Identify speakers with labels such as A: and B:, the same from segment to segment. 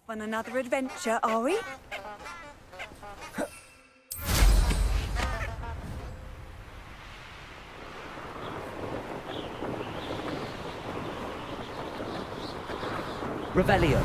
A: Off on another adventure, are we?
B: Revelio.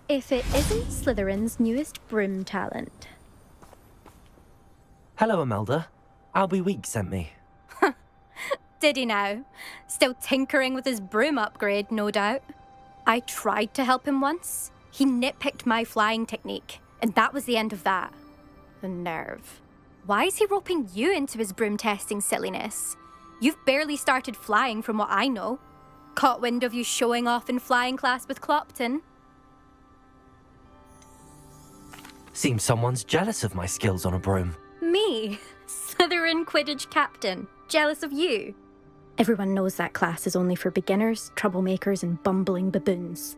C: If it isn't Slytherin's newest broom talent.
B: Hello, Imelda. Albie Week sent me.
C: Did he now? Still tinkering with his broom upgrade, no doubt. I tried to help him once. He nitpicked my flying technique, and that was the end of that. The nerve. Why is he roping you into his broom testing silliness? You've barely started flying from what I know. Caught wind of you showing off in flying class with Clopton.
B: Seems someone's jealous of my skills on a broom.
C: Me? Slytherin Quidditch captain. Jealous of you? Everyone knows that class is only for beginners, troublemakers, and bumbling baboons.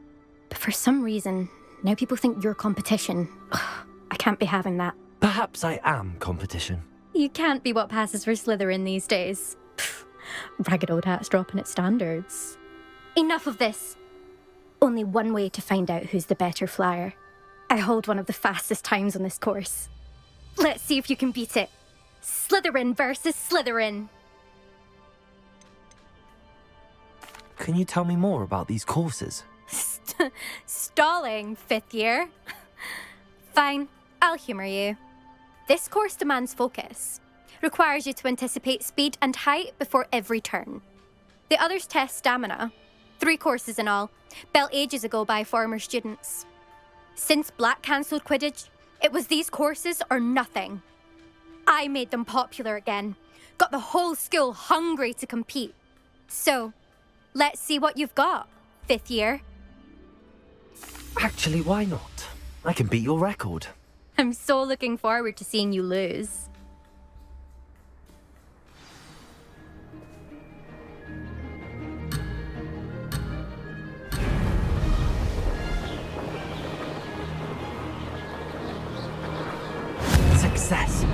C: But for some reason, now people think you're competition. Ugh, I can't be having that.
B: Perhaps I am competition.
C: You can't be what passes for Slytherin these days. Pfft, ragged old hat's dropping its standards. Enough of this. Only one way to find out who's the better flyer. I hold one of the fastest times on this course. Let's see if you can beat it. Slytherin versus Slytherin.
B: Can you tell me more about these courses?
C: Stalling, fifth year. Fine, I'll humour you. This course demands focus. Requires you to anticipate speed and height before every turn. The others test stamina. 3 courses in all, built ages ago by former students. Since Black cancelled Quidditch, it was these courses or nothing. I made them popular again. Got the whole school hungry to compete. So, let's see what you've got, fifth year.
B: Actually, why not? I can beat your record.
C: I'm so looking forward to seeing you lose.
B: Success.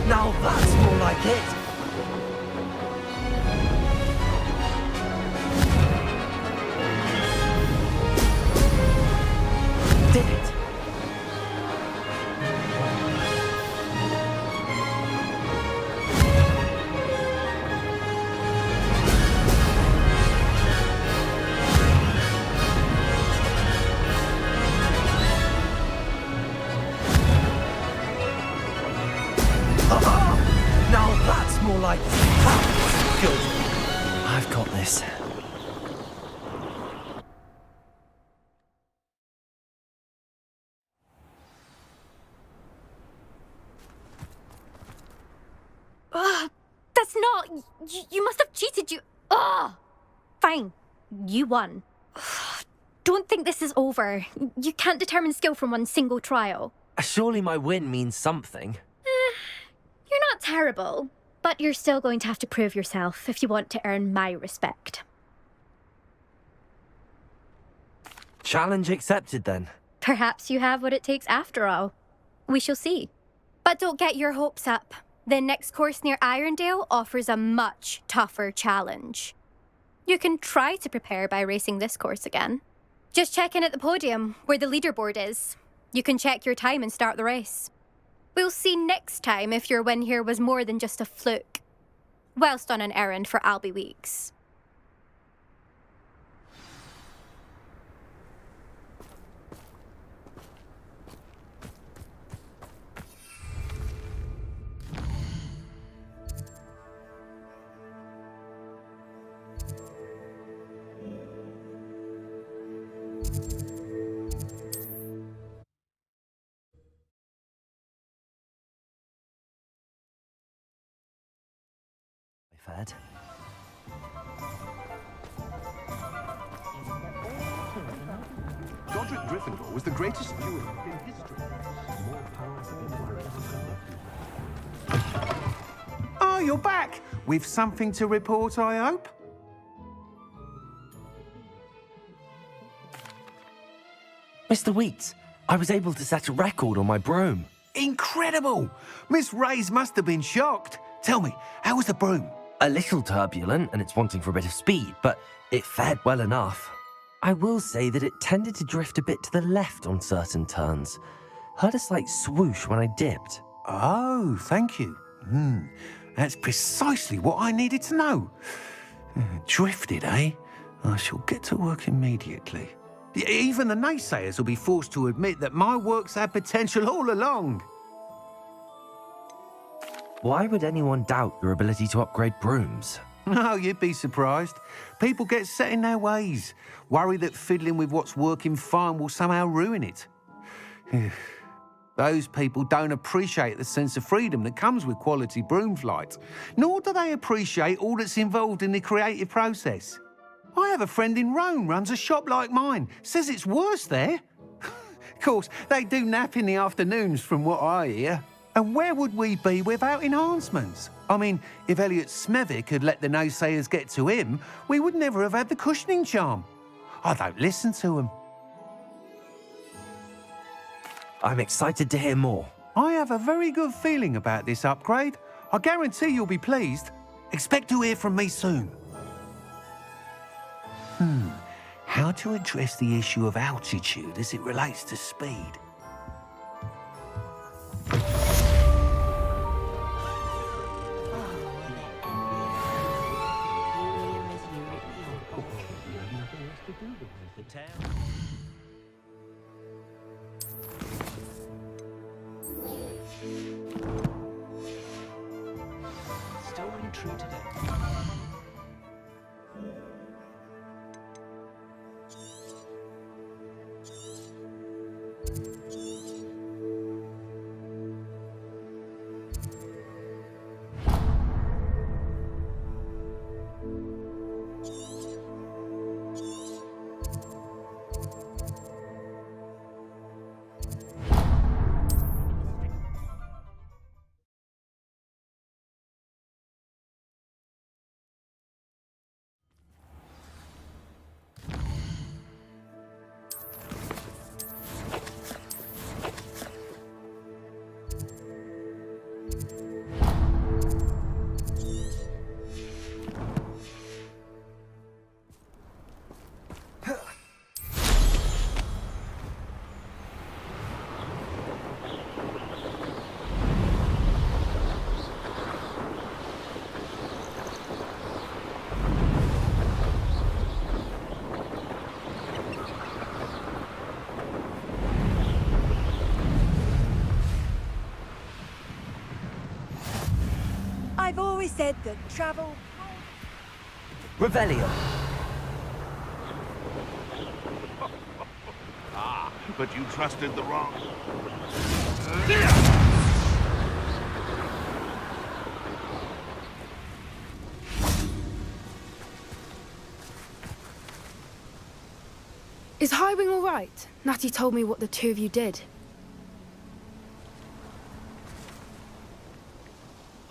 B: Now that's more like it. Did it? Now that's more like... Ah, good. I've got this.
C: it's not. You must have cheated. Ugh! Fine. You won. Don't think this is over. You can't determine skill from one single trial.
B: Surely my win means something.
C: You're not terrible, but you're still going to have to prove yourself if you want to earn my respect.
B: Challenge accepted, then.
C: Perhaps you have what it takes after all. We shall see. But don't get your hopes up. The next course near Irondale offers a much tougher challenge. You can try to prepare by racing this course again. Just check in at the podium, where the leaderboard is. You can check your time and start the race. We'll see next time if your win here was more than just a fluke. Whilst on an errand for Albie Weeks.
B: Fed.
D: Godric Gryffindor was the greatest duelist in history.
E: Oh, you're back! With something to report, I hope?
B: Mr. Wheat, I was able to set a record on my broom.
E: Incredible! Miss Reyes must have been shocked. Tell me, how was the broom?
B: A little turbulent, and it's wanting for a bit of speed, but it fared well enough. I will say that it tended to drift a bit to the left on certain turns. Heard a slight swoosh when I dipped.
E: Oh, thank you. That's precisely what I needed to know. Drifted, eh? I shall get to work immediately. Even the naysayers will be forced to admit that my work's had potential all along.
B: Why would anyone doubt your ability to upgrade brooms?
E: Oh, you'd be surprised. People get set in their ways, worry that fiddling with what's working fine will somehow ruin it. Those people don't appreciate the sense of freedom that comes with quality broom flight, nor do they appreciate all that's involved in the creative process. I have a friend in Rome runs a shop like mine, says it's worse there. Of course, they do nap in the afternoons from what I hear. And where would we be without enhancements? I mean, if Elliot Smethwick had let the naysayers get to him, we would never have had the cushioning charm. I don't listen to them.
B: I'm excited to hear more.
E: I have a very good feeling about this upgrade. I guarantee you'll be pleased. Expect to hear from me soon. How to address the issue of altitude as it relates to speed?
B: Still ring true today.
A: I've always said that travel...
B: Revelio.
D: But you trusted the wrong...
F: Is Highwing all right? Natty told me what the two of you did.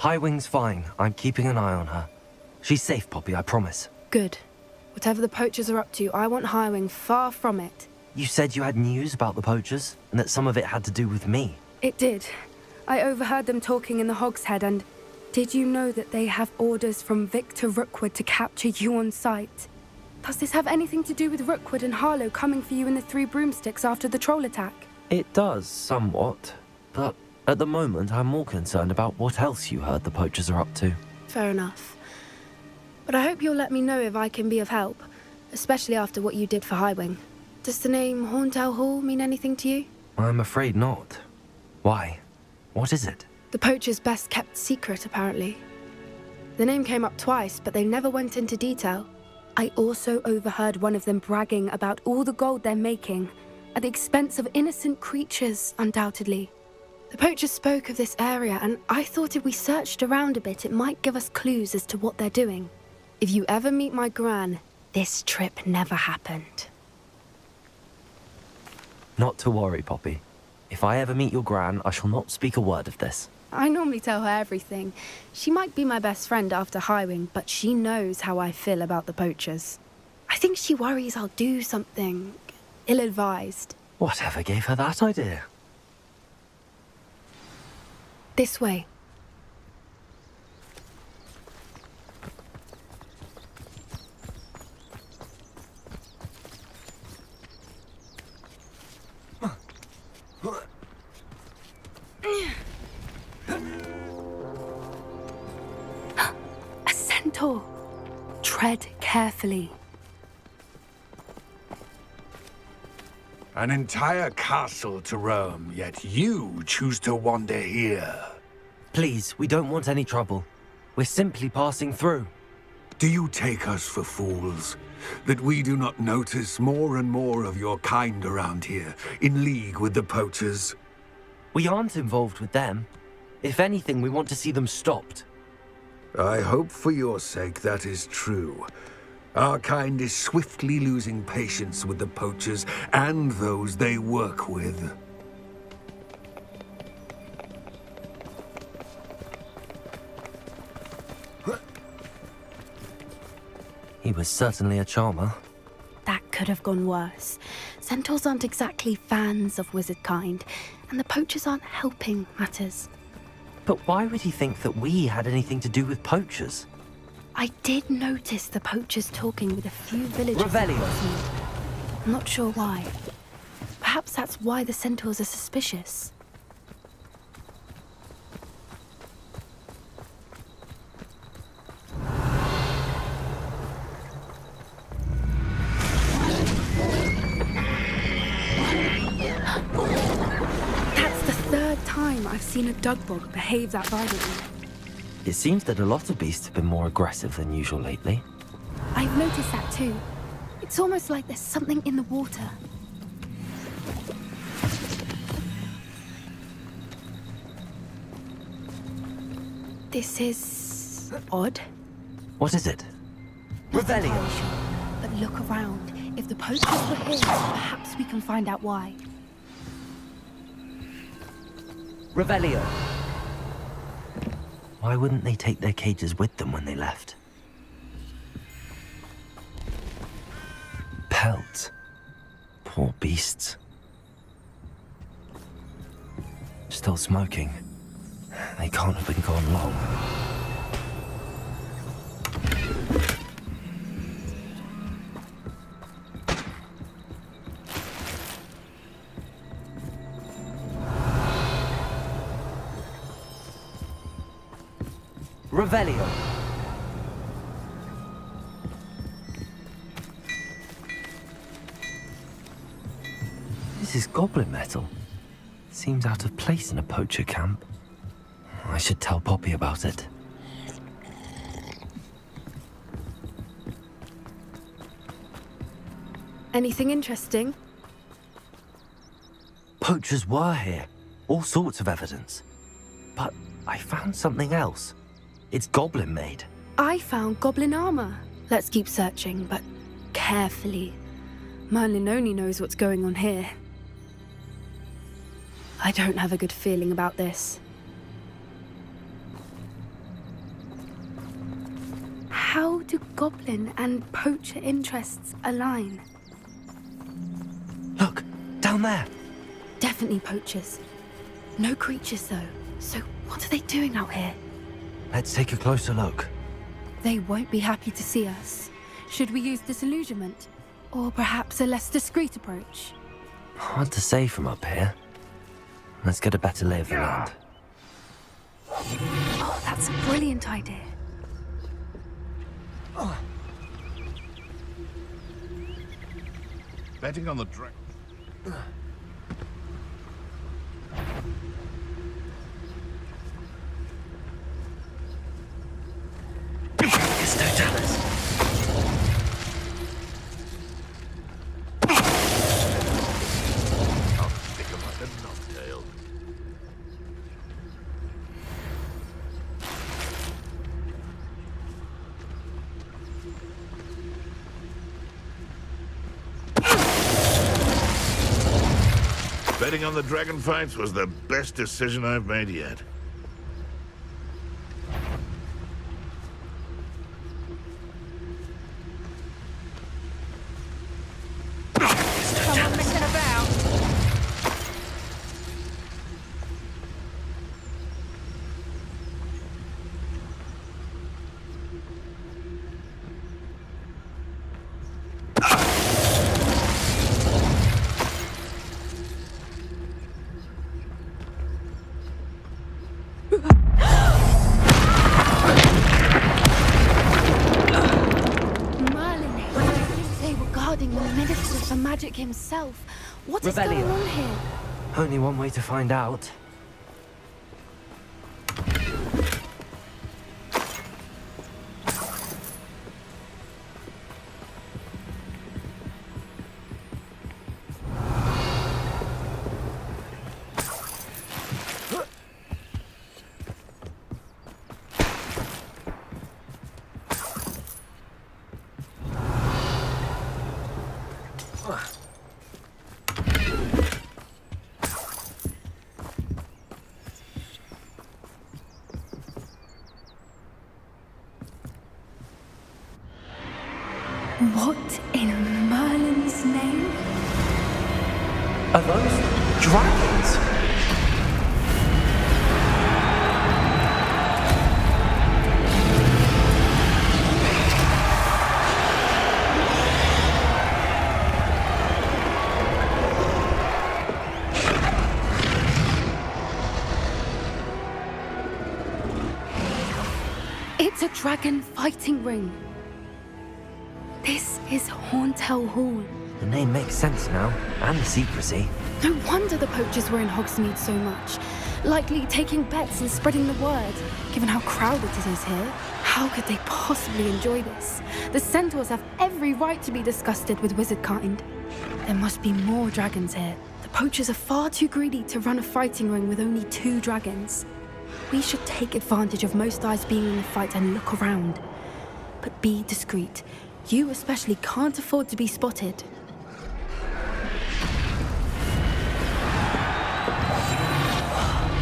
B: Highwing's fine. I'm keeping an eye on her. She's safe, Poppy, I promise.
F: Good. Whatever the poachers are up to, I want Highwing far from it.
B: You said you had news about the poachers, and that some of it had to do with me.
F: It did. I overheard them talking in the Hogshead, and did you know that they have orders from Victor Rookwood to capture you on sight? Does this have anything to do with Rookwood and Harlow coming for you in the Three Broomsticks after the troll attack?
B: It does, somewhat. But at the moment, I'm more concerned about what else you heard the poachers are up to.
F: Fair enough. But I hope you'll let me know if I can be of help, especially after what you did for Highwing. Does the name Horntail Hall mean anything to you?
B: I'm afraid not. Why? What is it?
F: The poachers' best kept secret, apparently. The name came up twice, but they never went into detail. I also overheard one of them bragging about all the gold they're making, at the expense of innocent creatures, undoubtedly. The poachers spoke of this area, and I thought if we searched around a bit, it might give us clues as to what they're doing. If you ever meet my gran, this trip never happened.
B: Not to worry, Poppy. If I ever meet your gran, I shall not speak a word of this.
F: I normally tell her everything. She might be my best friend after Highwing, but she knows how I feel about the poachers. I think she worries I'll do something ill-advised.
B: Whatever gave her that idea?
F: This way. A centaur. Tread carefully.
G: An entire castle to roam, yet you choose to wander here.
B: Please, we don't want any trouble. We're simply passing through.
G: Do you take us for fools? That we do not notice more and more of your kind around here, in league with the poachers?
B: We aren't involved with them. If anything, we want to see them stopped.
G: I hope for your sake that is true. Our kind is swiftly losing patience with the poachers and those they work with.
B: He was certainly a charmer.
F: That could have gone worse. Centaurs aren't exactly fans of wizard kind, and the poachers aren't helping matters.
B: But why would he think that we had anything to do with poachers?
F: I did notice the poachers talking with a few villagers.
B: Revelio!
F: I'm not sure why. Perhaps that's why the centaurs are suspicious. That's the third time I've seen a dugbog behave that violently.
B: It seems that a lot of beasts have been more aggressive than usual lately.
F: I've noticed that too. It's almost like there's something in the water. This is odd.
B: What is it? Revelio!
F: But look around. If the poachers were here, perhaps we can find out why.
B: Revelio! Why wouldn't they take their cages with them when they left? Pelts. Poor beasts. Still smoking. They can't have been gone long. Revelio! This is goblin metal. Seems out of place in a poacher camp. I should tell Poppy about it.
F: Anything interesting?
B: Poachers were here. All sorts of evidence. But I found something else. It's goblin made.
F: I found goblin armor. Let's keep searching, but carefully. Merlin only knows what's going on here. I don't have a good feeling about this. How do goblin and poacher interests align?
B: Look, down there.
F: Definitely poachers. No creatures, though. So what are they doing out here?
B: Let's take a closer look.
F: They won't be happy to see us. Should we use disillusionment? Or perhaps a less discreet approach?
B: Hard to say from up here. Let's get a better lay of the land.
F: Oh, that's a brilliant idea.
D: Betting on the dragon. I'll stick him like a knobtail. Betting on the dragon fights was the best decision I've made yet.
A: Someone messing about.
F: Merlin, they were guarding the Minister for Magic himself. What is going
B: Rebellion.
F: on here?
B: Only one way to find out.
F: What in Merlin's name?
B: Are those dragons?
F: It's a dragon fighting ring. This is Horntail Hall.
B: The name makes sense now, and the secrecy.
F: No wonder the poachers were in Hogsmeade so much. Likely taking bets and spreading the word, given how crowded it is here. How could they possibly enjoy this? The Centaurs have every right to be disgusted with wizard kind. There must be more dragons here. The poachers are far too greedy to run a fighting ring with only 2 dragons. We should take advantage of most eyes being in the fight and look around. But be discreet. You especially can't afford to be spotted.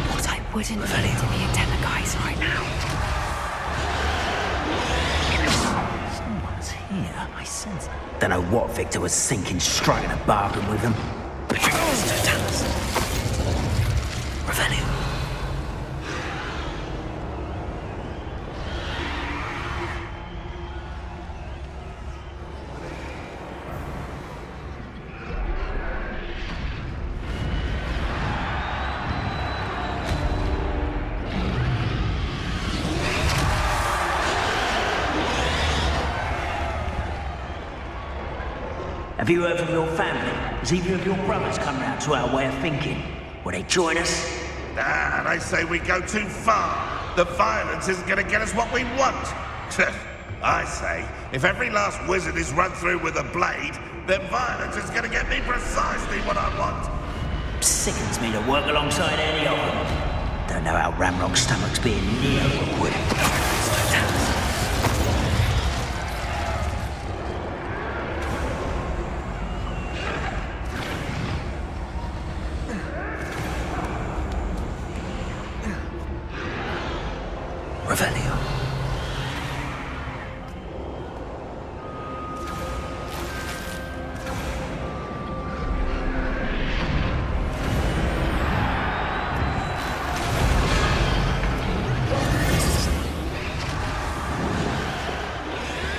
F: What I wouldn't need to be a Demiguise right now.
H: Someone's here, I sense it. Don't know what Victor was thinking, striking a bargain with them. Revelio. Have you heard from your family? Has either of your brothers come round to our way of thinking? Will they join us?
D: And I say we go too far. The violence isn't going to get us what we want. I say, if every last wizard is run through with a blade, then violence is going to get me precisely what I want.
H: Sickens me to work alongside any of them. Don't know how Ramrock's stomach's being near Rookwood.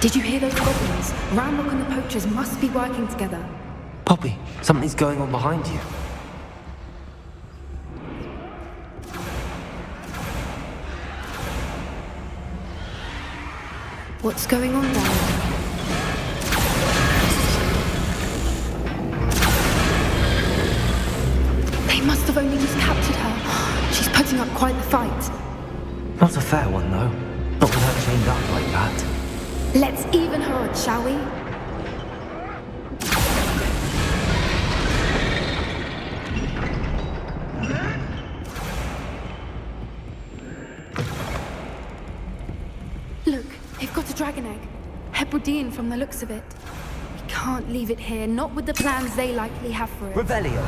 F: Did you hear those goblins? Ramrock and the poachers must be working together.
B: Poppy, something's going on behind you.
F: What's going on down there? They must have only just captured her. She's putting up quite the fight.
B: Not a fair one, though. Not with her chained up like that.
F: Let's even her odds, shall we? Look, they've got a dragon egg. Hebridean from the looks of it. We can't leave it here, not with the plans they likely have for it.
B: Revelio.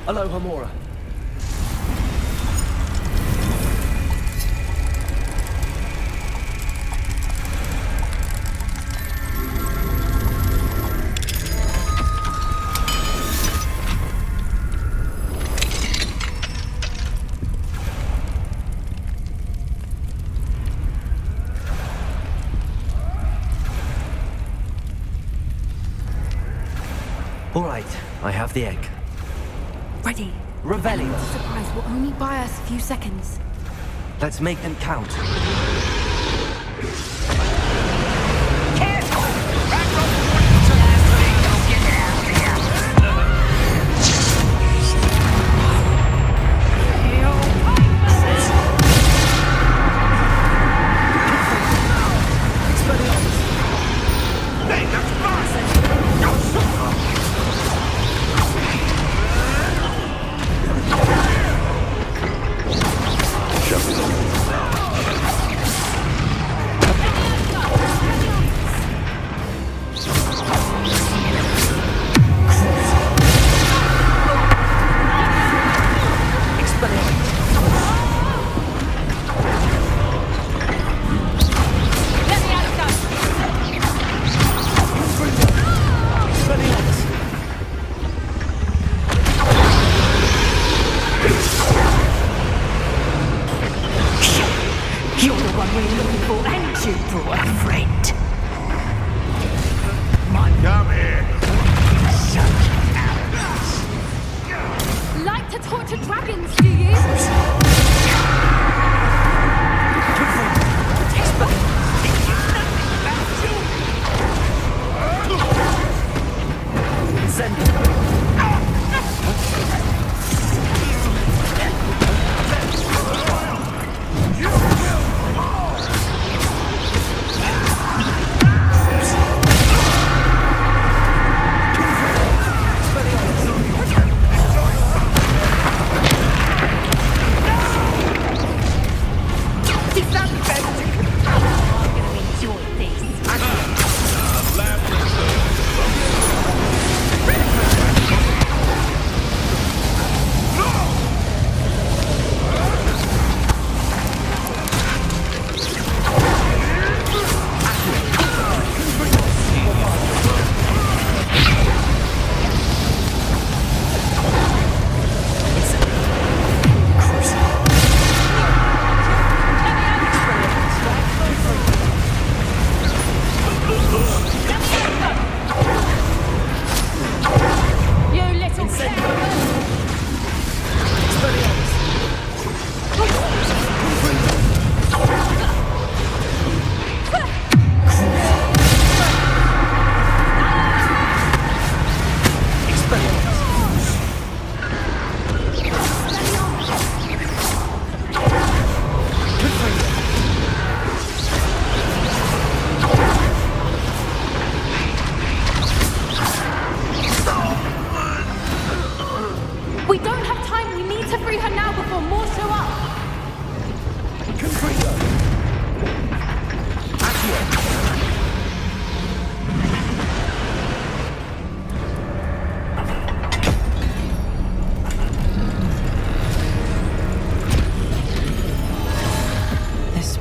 B: Hello, Hamora. All right, I have the egg.
F: Ready.
B: Revelio.
F: The surprise will only buy us a few seconds.
B: Let's make them count.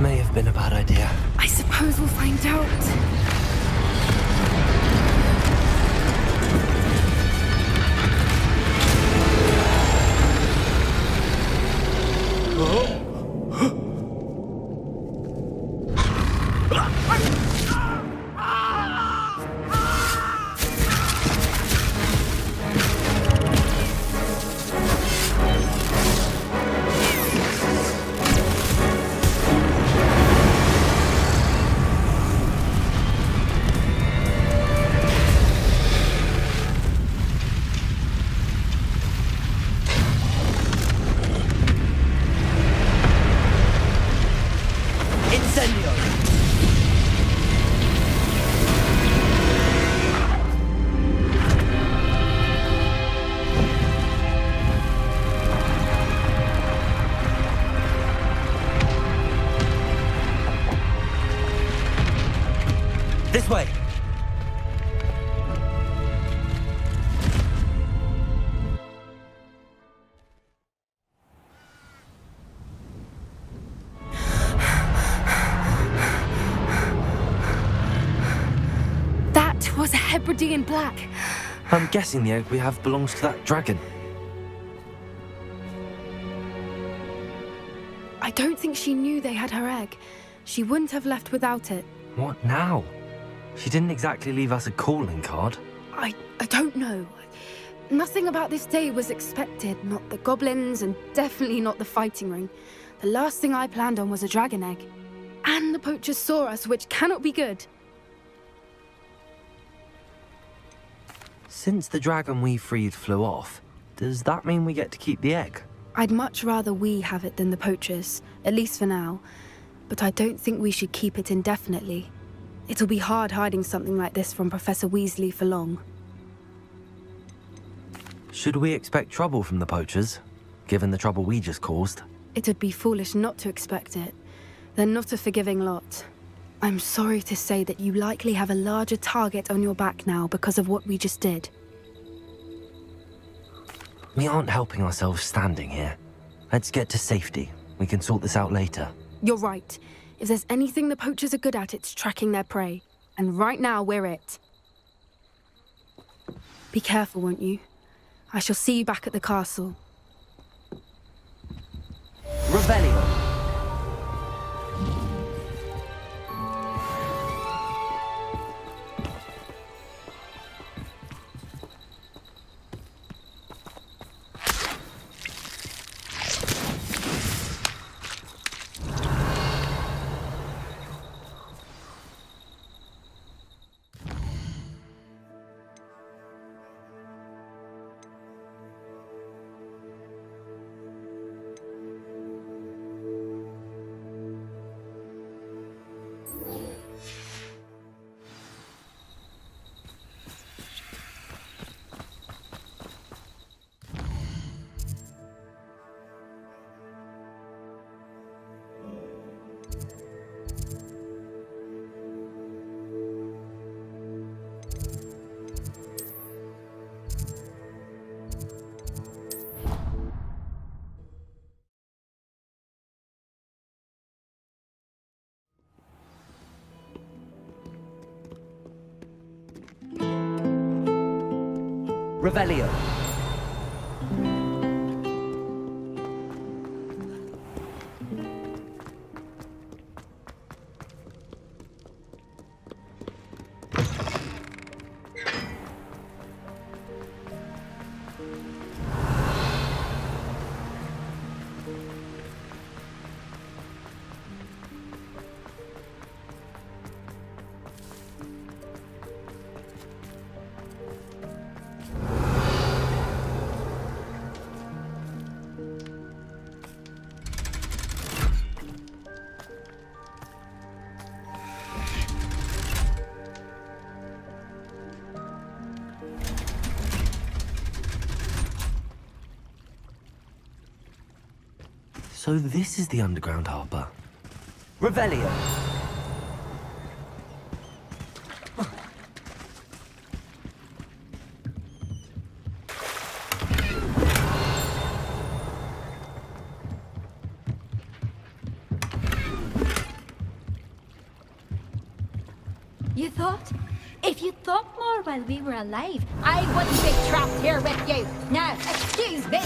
F: May have been a bad idea. I suppose we'll find out.
B: This way.
F: That was a Hebridean black.
B: I'm guessing the egg we have belongs to that dragon.
F: I don't think she knew they had her egg. She wouldn't have left without it.
B: What now? She didn't exactly leave us a calling card.
F: I don't know. Nothing about this day was expected. Not the goblins, and definitely not the fighting ring. The last thing I planned on was a dragon egg. And the poachers saw us, which cannot be good.
B: Since the dragon we freed flew off, does that mean we get to keep the egg?
F: I'd much rather we have it than the poachers, at least for now. But I don't think we should keep it indefinitely. It'll be hard hiding something like this from Professor Weasley for long.
B: Should we expect trouble from the poachers, given the trouble we just caused?
F: It'd be foolish not to expect it. They're not a forgiving lot. I'm sorry to say that you likely have a larger target on your back now because of what we just did.
B: We aren't helping ourselves standing here. Let's get to safety. We can sort this out later.
F: You're right. If there's anything the poachers are good at, it's tracking their prey. And right now, we're it. Be careful, won't you? I shall see you back at the castle.
B: Revelio. Revelio. So this is the underground harbour. Revelio.
I: You thought? If you thought more while we were alive, I wouldn't be trapped here with you. Now, excuse me.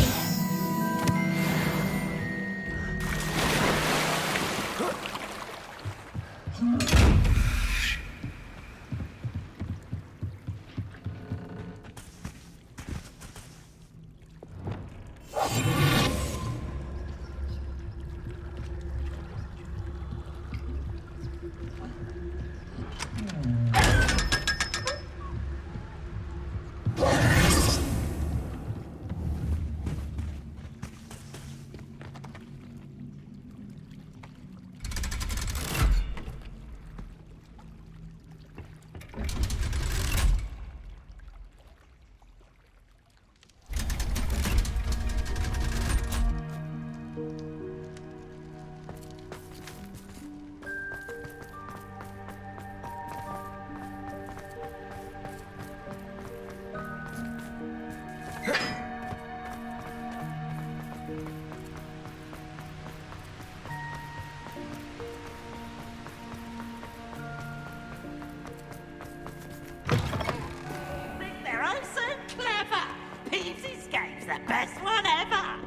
H: the best one ever!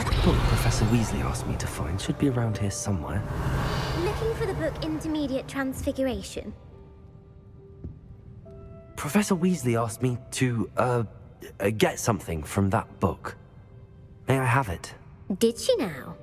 B: The book Professor Weasley asked me to find should be around here somewhere.
J: Looking for the book Intermediate Transfiguration.
B: Professor Weasley asked me to, get something from that book. May I have it?
J: Did she now?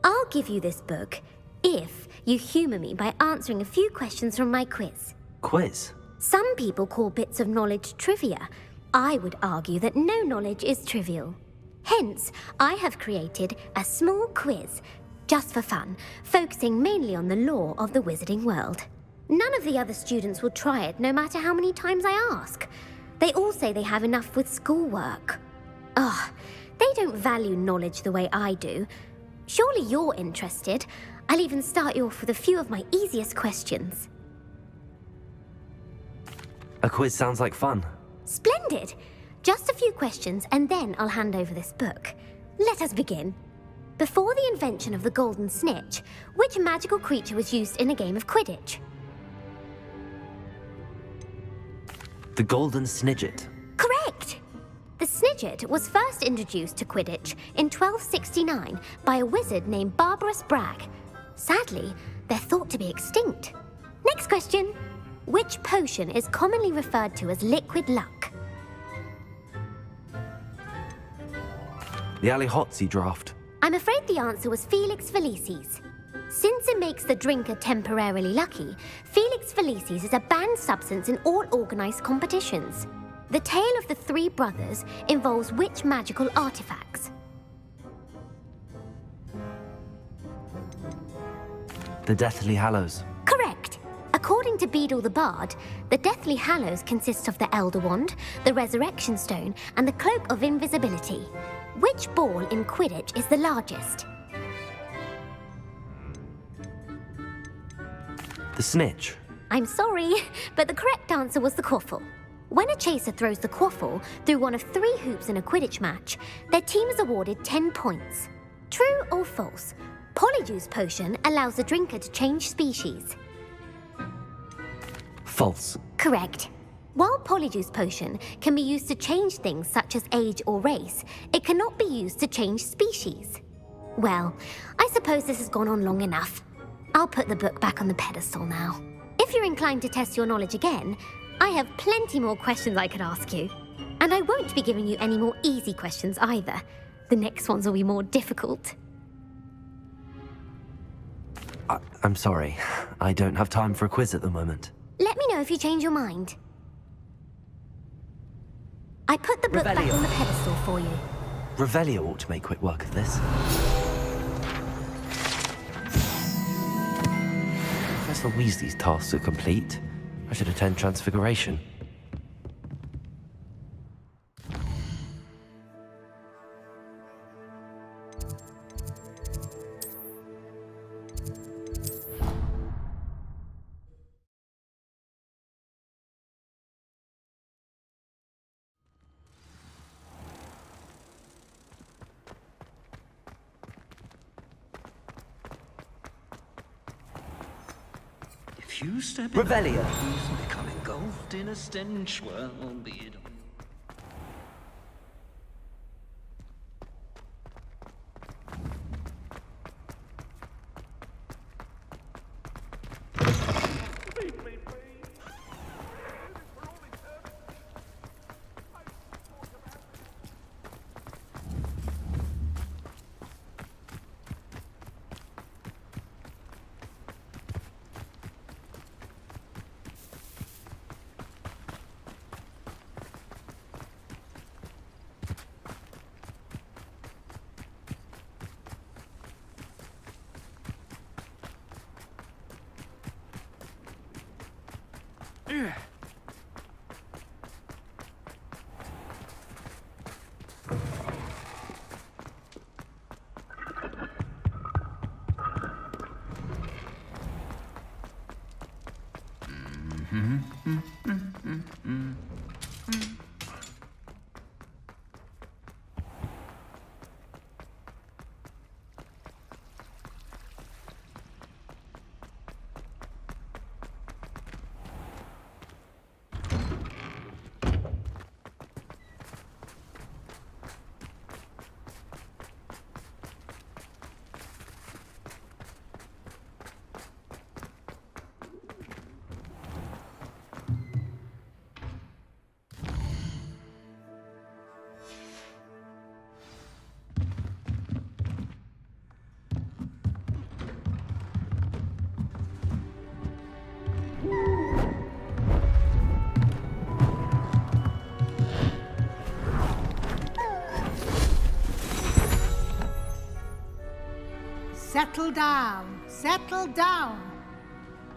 J: I'll give you this book if you humour me by answering a few questions from my quiz.
B: Quiz?
J: Some people call bits of knowledge trivia. I would argue that no knowledge is trivial. Hence, I have created a small quiz, just for fun, focusing mainly on the lore of the wizarding world. None of the other students will try it, no matter how many times I ask. They all say they have enough with schoolwork. Ugh, they don't value knowledge the way I do. Surely you're interested. I'll even start you off with a few of my easiest questions.
B: A quiz sounds like fun.
J: Splendid! Just a few questions, and then I'll hand over this book. Let us begin. Before the invention of the golden snitch, which magical creature was used in a game of Quidditch?
B: The Golden Snidget.
J: Correct! The Snidget was first introduced to Quidditch in 1269 by a wizard named Barbarous Bragg. Sadly, they're thought to be extinct. Next question. Which potion is commonly referred to as liquid luck?
B: The Allihotzi draft.
J: I'm afraid the answer was Felix Felicis. Since it makes the drinker temporarily lucky, Felix Felicis is a banned substance in all organised competitions. The tale of the three brothers involves which magical artifacts?
B: The Deathly Hallows.
J: Correct. According to Beadle the Bard, the Deathly Hallows consists of the Elder Wand, the Resurrection Stone, and the Cloak of Invisibility. Which ball in Quidditch is the largest?
B: The Snitch.
J: I'm sorry, but the correct answer was the quaffle. When a chaser throws the quaffle through one of 3 hoops in a Quidditch match, their team is awarded 10 points. True or false? Polyjuice Potion allows the drinker to change species.
B: False.
J: Correct. While Polyjuice Potion can be used to change things such as age or race, it cannot be used to change species. Well, I suppose this has gone on long enough. I'll put the book back on the pedestal now. If you're inclined to test your knowledge again, I have plenty more questions I could ask you. And I won't be giving you any more easy questions either. The next ones will be more difficult.
B: I'm sorry. I don't have time for a quiz at the moment.
J: Let me know if you change your mind. I put the book back
B: Revelio.
J: on the pedestal for you.
B: Revelio ought to make quick work of this. Professor Weasley's tasks are complete. I should attend Transfiguration.
H: If you step
B: Revelio.
H: in, become engulfed in a stench, well, be it.
K: Settle down, settle down.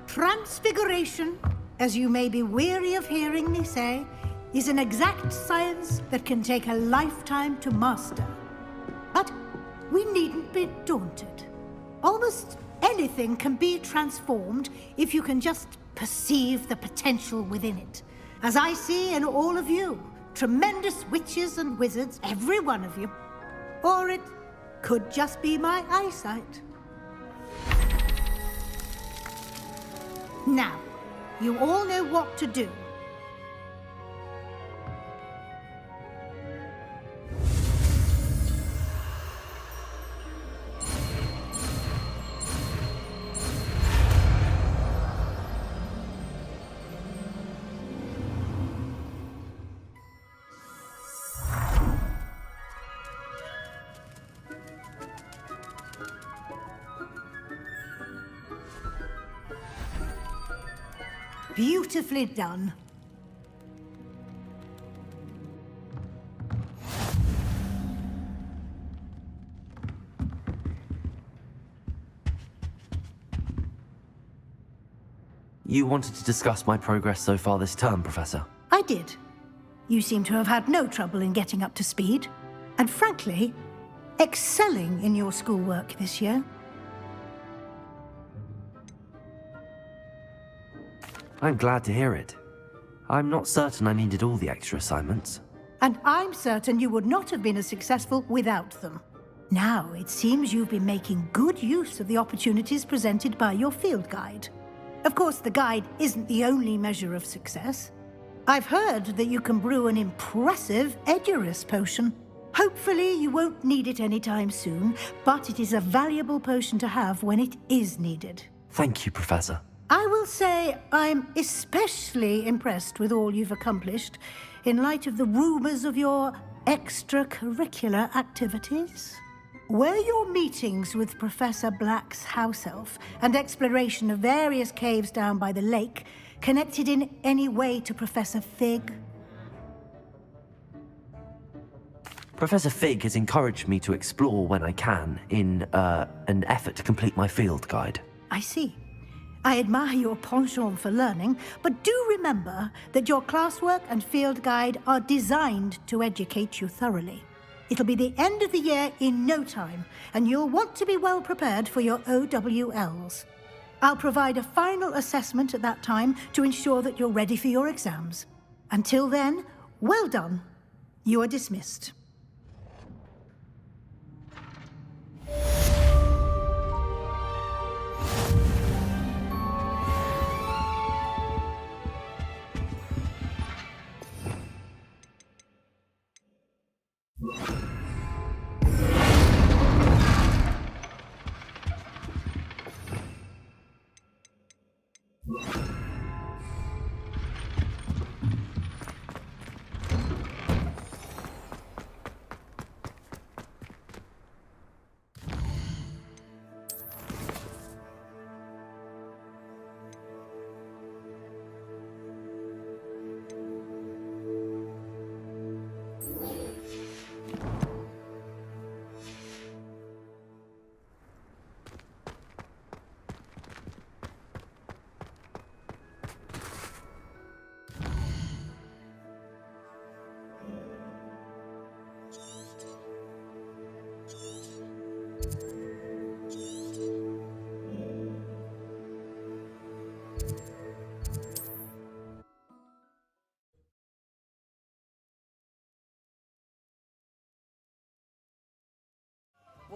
K: Transfiguration, as you may be weary of hearing me say, is an exact science that can take a lifetime to master. But we needn't be daunted. Almost anything can be transformed if you can just perceive the potential within it. As I see in all of you, tremendous witches and wizards, every one of you. Or it could just be my eyesight. Now, you all know what to do. Beautifully done.
B: You wanted to discuss my progress so far this term, Professor?
K: I did. You seem to have had no trouble in getting up to speed, and frankly, excelling in your schoolwork this year.
B: I'm glad to hear it. I'm not certain I needed all the extra assignments.
K: And I'm certain you would not have been as successful without them. Now, it seems you've been making good use of the opportunities presented by your field guide. Of course, the guide isn't the only measure of success. I've heard that you can brew an impressive Edurus potion. Hopefully, you won't need it anytime soon, but it is a valuable potion to have when it is needed.
B: Thank you, Professor.
K: I will say I'm especially impressed with all you've accomplished in light of the rumors of your extracurricular activities. Were your meetings with Professor Black's house elf and exploration of various caves down by the lake connected in any way to Professor Fig?
B: Professor Fig has encouraged me to explore when I can in an effort to complete my field guide.
K: I see. I admire your penchant for learning, but do remember that your classwork and field guide are designed to educate you thoroughly. It'll be the end of the year in no time, and you'll want to be well prepared for your OWLs. I'll provide a final assessment at that time to ensure that you're ready for your exams. Until then, well done. You are dismissed.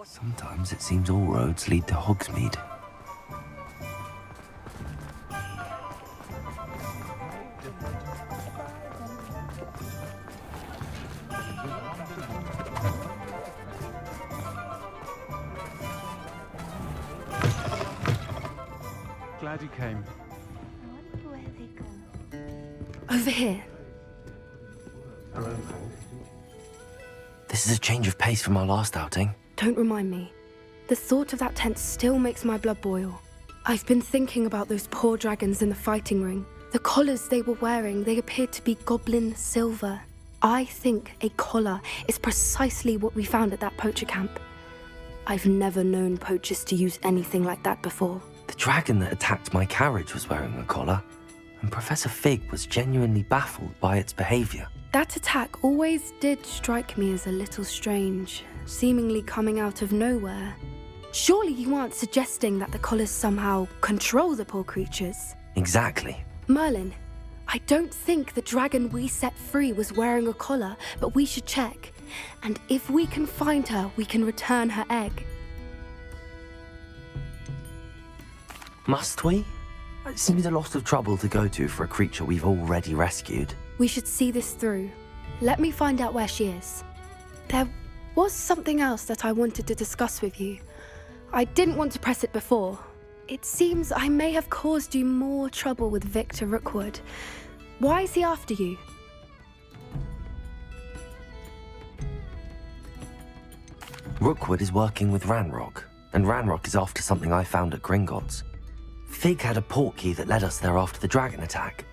B: Sometimes it seems all roads lead to Hogsmeade.
L: Glad you came.
F: Over here.
B: This is a change of pace from our last outing.
F: Don't remind me. The thought of that tent still makes my blood boil. I've been thinking about those poor dragons in the fighting ring. The collars they were wearing, they appeared to be goblin silver. I think a collar is precisely what we found at that poacher camp. I've never known poachers to use anything like that before.
B: The dragon that attacked my carriage was wearing a collar, and Professor Fig was genuinely baffled by its behavior.
F: That attack always did strike me as a little strange, seemingly coming out of nowhere. Surely you aren't suggesting that the collars somehow control the poor creatures?
B: Exactly.
F: Merlin, I don't think the dragon we set free was wearing a collar, but we should check. And if we can find her, we can return her egg.
B: Must we? It seems a lot of trouble to go to for a creature we've already rescued.
F: We should see this through. Let me find out where she is. There was something else that I wanted to discuss with you. I didn't want to press it before. It seems I may have caused you more trouble with Victor Rookwood. Why is he after you?
B: Rookwood is working with Ranrock, and Ranrock is after something I found at Gringotts. Fig had a portkey that led us there after the dragon attack.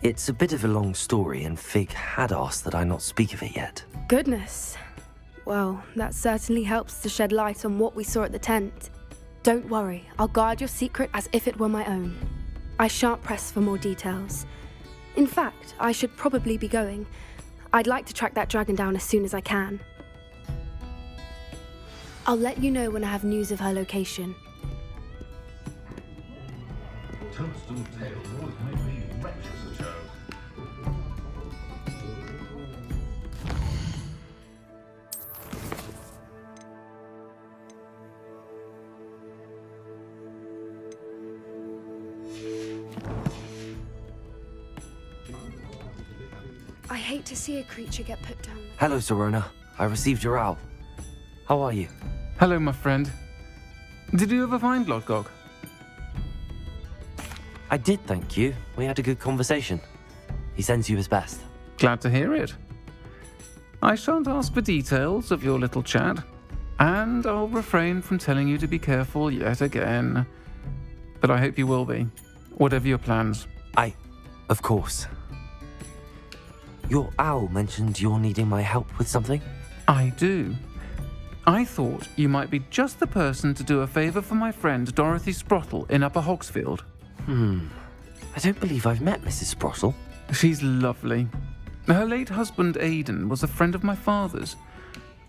B: It's a bit of a long story, and Fig had asked that I not speak of it yet.
F: Goodness. Well, that certainly helps to shed light on what we saw at the tent. Don't worry, I'll guard your secret as if it were my own. I shan't press for more details. In fact, I should probably be going. I'd like to track that dragon down as soon as I can. I'll let you know when I have news of her location. I hate to see a creature get put down.
B: Hello, Serona. I received your owl. How are you?
L: Hello, my friend. Did you ever find Lodgok?
B: I did, thank you. We had a good conversation. He sends you his best.
L: Glad to hear it. I shan't ask for details of your little chat, and I'll refrain from telling you to be careful yet again. But I hope you will be, whatever your plans.
B: Of course. Your owl mentioned you're needing my help with something?
L: I do. I thought you might be just the person to do a favour for my friend Dorothy Sprottle in Upper Hogsfield.
B: I don't believe I've met Mrs. Sprottle.
L: She's lovely. Her late husband Aidan was a friend of my father's.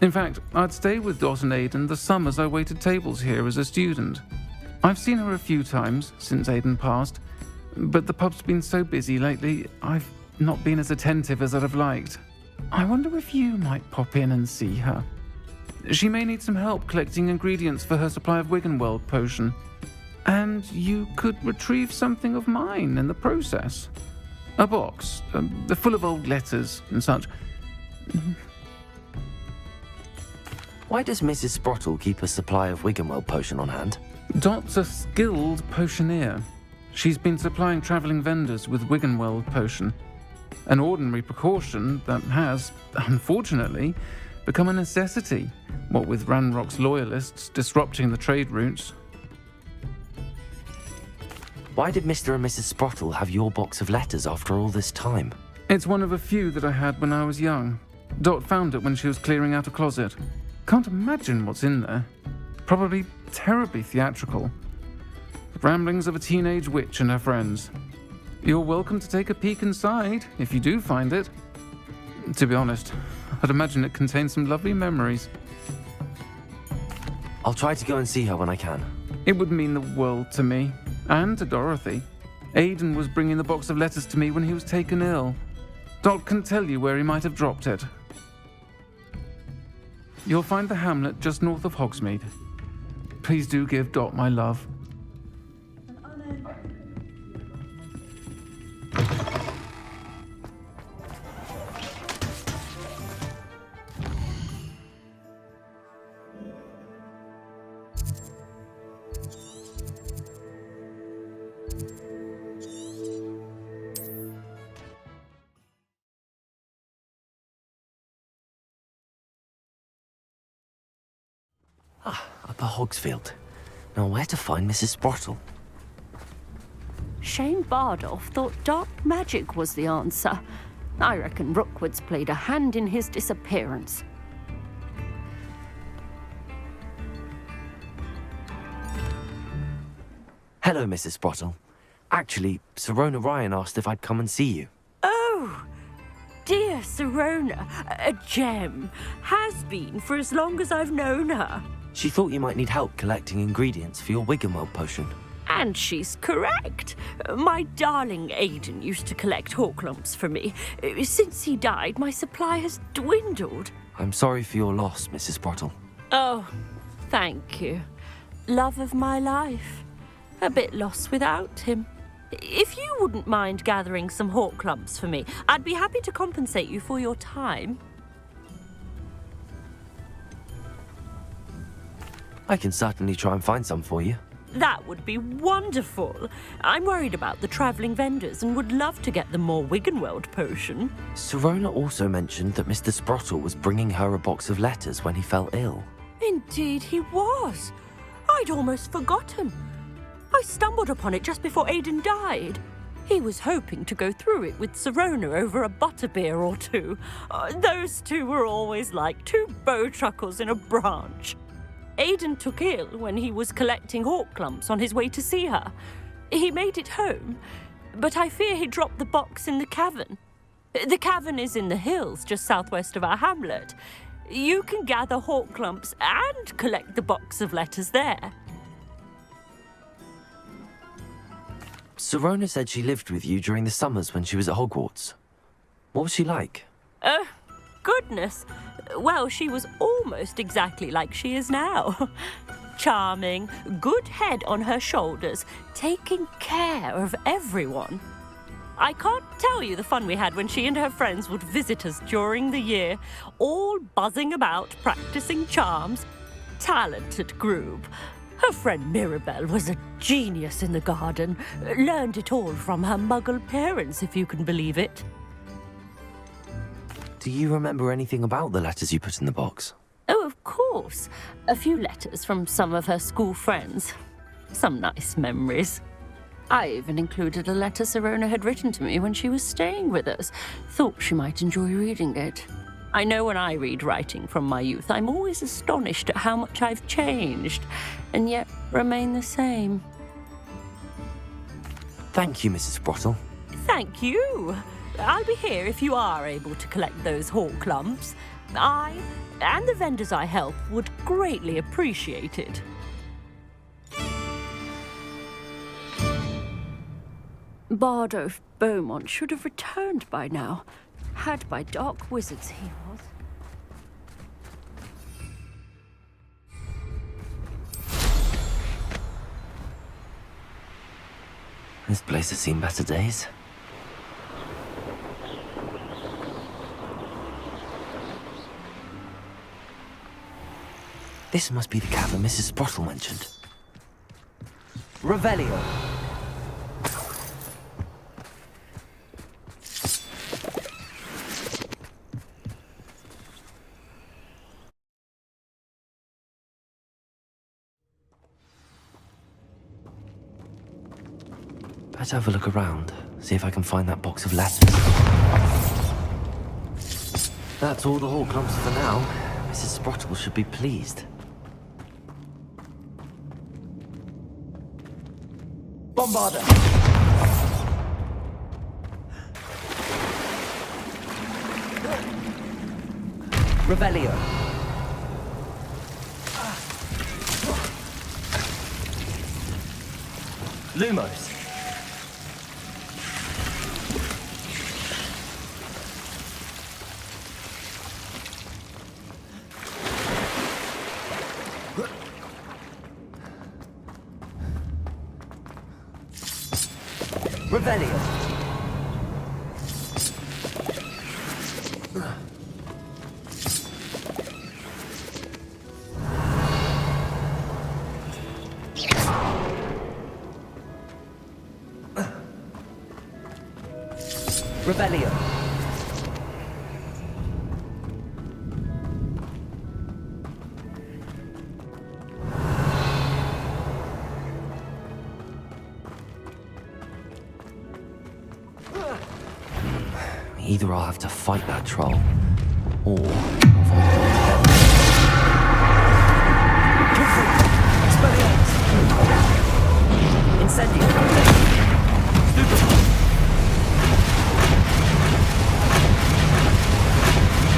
L: In fact, I'd stay with Dot and Aidan the summers I waited tables here as a student. I've seen her a few times since Aidan passed, but the pub's been so busy lately, I've not been as attentive as I'd have liked. I wonder if you might pop in and see her. She may need some help collecting ingredients for her supply of Wiggenweld potion. And you could retrieve something of mine in the process. A box, full of old letters and such.
B: Why does Mrs. Sprottle keep a supply of Wiggenweld potion on hand?
L: Dot's a skilled potioneer. She's been supplying travelling vendors with Wiggenweld potion. An ordinary precaution that has, unfortunately, become a necessity, what with Ranrock's loyalists disrupting the trade routes.
B: Why did Mr. and Mrs. Sprottle have your box of letters after all this time?
L: It's one of a few that I had when I was young. Dot found it when she was clearing out a closet. Can't imagine what's in there. Probably terribly theatrical. The ramblings of a teenage witch and her friends. You're welcome to take a peek inside, if you do find it. To be honest, I'd imagine it contains some lovely memories.
B: I'll try to go and see her when I can.
L: It would mean the world to me, and to Dorothy. Aidan was bringing the box of letters to me when he was taken ill. Dot can tell you where he might have dropped it. You'll find the hamlet just north of Hogsmeade. Please do give Dot my love.
B: Upper Hogsfield. Now where to find Mrs. Sprottle?
M: Shane Bardolph thought dark magic was the answer. I reckon Rookwood's played a hand in his disappearance.
B: Hello, Mrs. Sprottle. Actually, Serona Ryan asked if I'd come and see you.
M: Oh, dear Serona, a gem. Has been for as long as I've known her.
B: She thought you might need help collecting ingredients for your Wiggenweld potion.
M: And she's correct. My darling Aidan used to collect Horklumps for me. Since he died, my supply has dwindled.
B: I'm sorry for your loss, Mrs. Sprottle.
M: Oh, thank you. Love of my life. A bit lost without him. If you wouldn't mind gathering some Horklumps for me, I'd be happy to compensate you for your time.
B: I can certainly try and find some for you.
M: That would be wonderful. I'm worried about the travelling vendors and would love to get them more Wiggenweld potion.
B: Serona also mentioned that Mr. Sprottle was bringing her a box of letters when he fell ill.
M: Indeed he was. I'd almost forgotten. I stumbled upon it just before Aidan died. He was hoping to go through it with Serona over a butterbeer or two. Those two were always like two bowtruckles in a branch. Aidan took ill when he was collecting Horklumps on his way to see her. He made it home, but I fear he dropped the box in the cavern. The cavern is in the hills just southwest of our hamlet. You can gather Horklumps and collect the box of letters there.
B: Serona said she lived with you during the summers when she was at Hogwarts. What was she like?
M: Goodness. Well, she was almost exactly like she is now. Charming, good head on her shoulders, taking care of everyone. I can't tell you the fun we had when she and her friends would visit us during the year, all buzzing about, practicing charms. Talented group. Her friend Mirabelle was a genius in the garden. Learned it all from her muggle parents, if you can believe it.
B: Do you remember anything about the letters you put in the box?
M: Oh, of course. A few letters from some of her school friends. Some nice memories. I even included a letter Serona had written to me when she was staying with us. Thought she might enjoy reading it. I know when I read writing from my youth, I'm always astonished at how much I've changed, and yet remain the same.
B: Thank you, Mrs. Sprottle.
M: Thank you. I'll be here if you are able to collect those Horklumps. I, and the vendors I help, would greatly appreciate it. Bardolph Beaumont should have returned by now. Had by dark wizards he was.
B: This place has seen better days. This must be the cavern Mrs. Sprottle mentioned. Revelio. Better have a look around, see if I can find that box of letters. That's all the Horklumps for now. Mrs. Sprottle should be pleased. Bombarder! Revelio! Lumos! Revelio. Revelio. Either I'll have to fight that troll, or I'll find it together. Incendio. Incendio.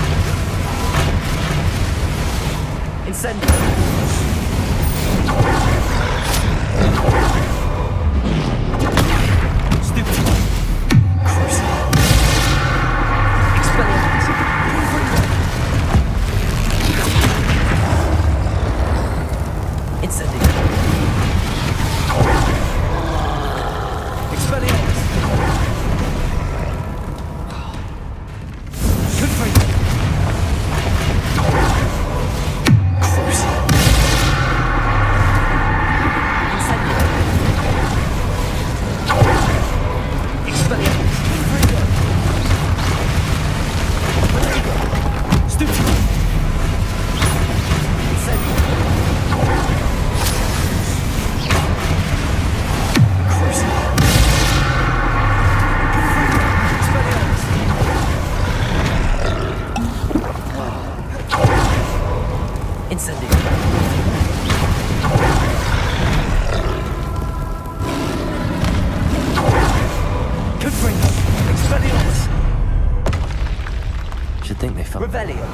B: Should think they found Revelio.